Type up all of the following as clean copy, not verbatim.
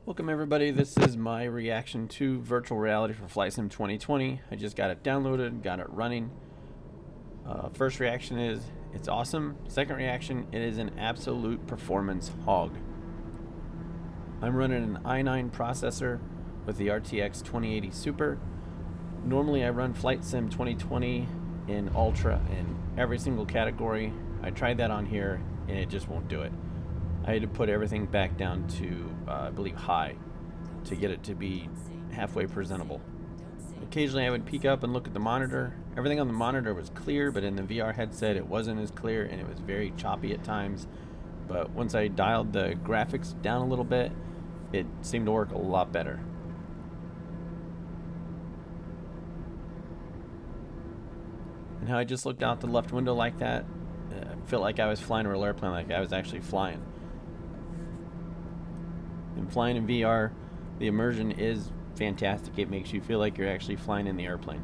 Welcome everybody, this is my reaction to virtual reality for Flight Sim 2020. I just got it downloaded, got it running. First reaction is, it's awesome. Second reaction, it is an absolute performance hog. I'm running an i9 processor with the RTX 2080 Super. Normally I run Flight Sim 2020 in Ultra in every single category. I tried that on here and it just won't do it. I had to put everything back down to, I believe, high to get it to be halfway presentable. Occasionally I would peek up and look at the monitor. Everything on the monitor was clear, but in the VR headset it wasn't as clear and it was very choppy at times. But once I dialed the graphics down a little bit, it seemed to work a lot better. And how I just looked out the left window like that, I felt like I was flying a real airplane, like I was actually flying. And flying in VR, the immersion is fantastic. It makes you feel like you're actually flying in the airplane.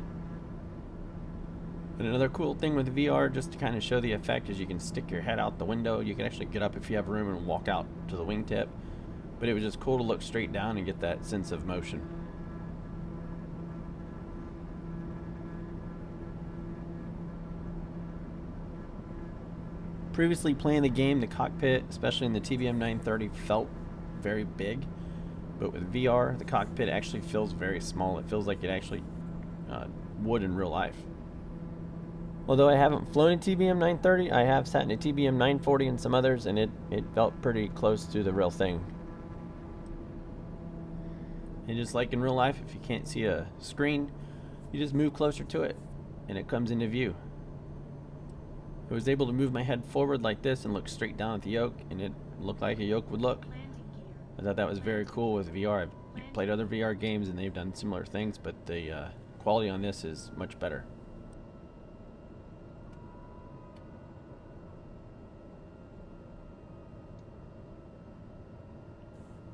And another cool thing with VR, just to kind of show the effect, is you can stick your head out the window. You can actually get up if you have room and walk out to the wingtip. But it was just cool to look straight down and get that sense of motion. Previously playing the game, the cockpit, especially in the TBM 930, felt very big, but with VR the cockpit actually feels very small. It feels like it actually would in real life. Although I haven't flown a TBM 930, I have sat in a TBM 940 and some others, and it felt pretty close to the real thing. And just like in real life, if you can't see a screen, you just move closer to it and it comes into view. I was able to move my head forward like this and look straight down at the yoke, and it looked like a yoke would look. I thought that was very cool with VR. I've played other VR games and they've done similar things, but the quality on this is much better.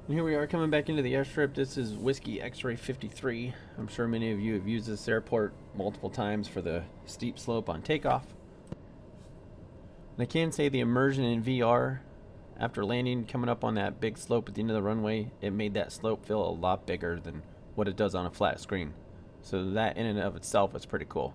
And here we are coming back into the airstrip. This is Whiskey X-Ray 53. I'm sure many of you have used this airport multiple times for the steep slope on takeoff. And I can say the immersion in VR, after landing, coming up on that big slope at the end of the runway, it made that slope feel a lot bigger than what it does on a flat screen. So that in and of itself is pretty cool.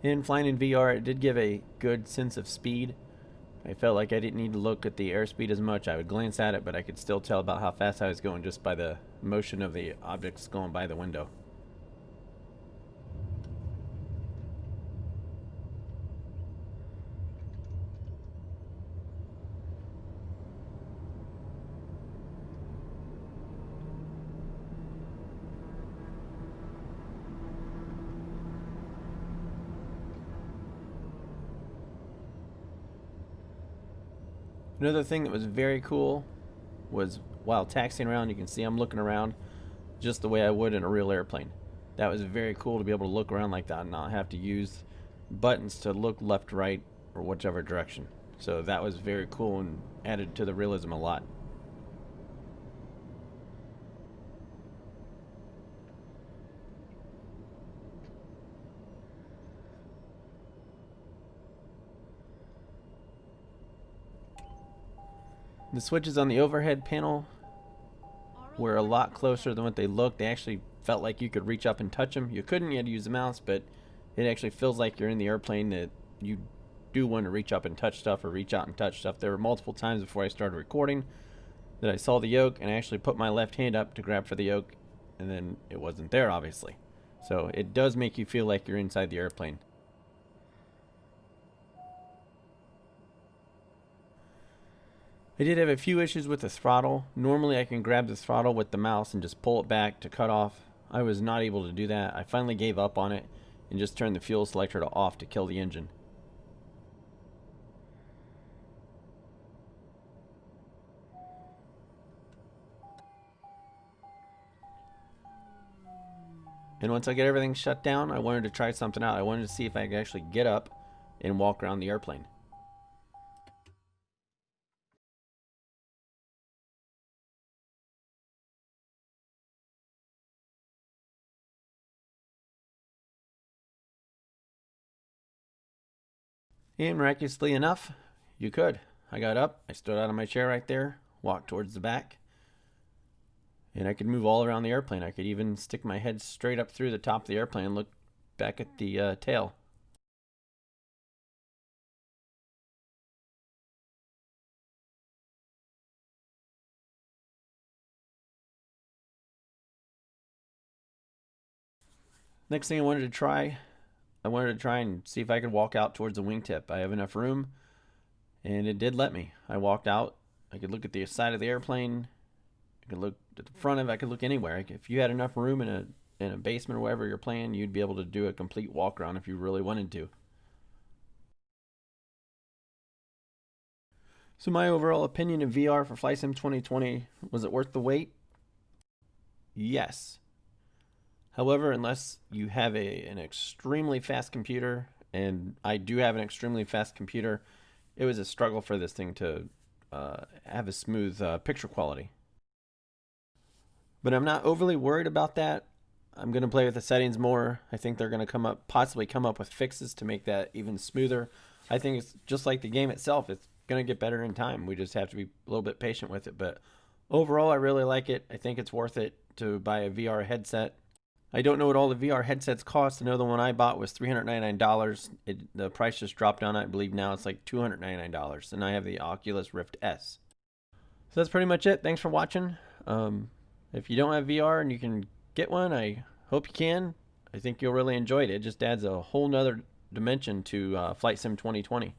In flying in VR, it did give a good sense of speed. I felt like I didn't need to look at the airspeed as much. I would glance at it, but I could still tell about how fast I was going just by the motion of the objects going by the window. Another thing that was very cool was while taxiing around, you can see I'm looking around just the way I would in a real airplane. That was very cool to be able to look around like that and not have to use buttons to look left, right, or whichever direction. So that was very cool and added to the realism a lot. The switches on the overhead panel were a lot closer than what they looked. They actually felt like you could reach up and touch them. You couldn't, you had to use the mouse, but it actually feels like you're in the airplane, that you do want to reach up and touch stuff or reach out and touch stuff. There were multiple times before I started recording that I saw the yoke and I actually put my left hand up to grab for the yoke, and then it wasn't there, obviously. So it does make you feel like you're inside the airplane. I did have a few issues with the throttle. Normally I can grab the throttle with the mouse and just pull it back to cut off. I was not able to do that. I finally gave up on it and just turned the fuel selector to off to kill the engine. And once I get everything shut down, I wanted to try something out. I wanted to see if I could actually get up and walk around the airplane. And miraculously enough, you could. I got up, I stood out of my chair right there, walked towards the back, and I could move all around the airplane. I could even stick my head straight up through the top of the airplane and look back at the tail. Next thing I wanted to try and see if I could walk out towards the wingtip. I have enough room, and it did let me. I walked out. I could look at the side of the airplane. I could look at the front of it. I could look anywhere. If you had enough room in a basement or wherever you're playing, you'd be able to do a complete walk around if you really wanted to. So my overall opinion of VR for Flight Sim 2020, was it worth the wait? Yes. However, unless you have an extremely fast computer, and I do have an extremely fast computer, it was a struggle for this thing to have a smooth picture quality. But I'm not overly worried about that. I'm going to play with the settings more. I think they're going to possibly come up with fixes to make that even smoother. I think it's just like the game itself. It's going to get better in time. We just have to be a little bit patient with it. But overall, I really like it. I think it's worth it to buy a VR headset. I don't know what all the VR headsets cost. I know the one I bought was $399. The price just dropped down. I believe now it's like $299. And I have the Oculus Rift S. So that's pretty much it. Thanks for watching. If you don't have VR and you can get one, I hope you can. I think you'll really enjoy it. It just adds a whole nother dimension to Flight Sim 2020.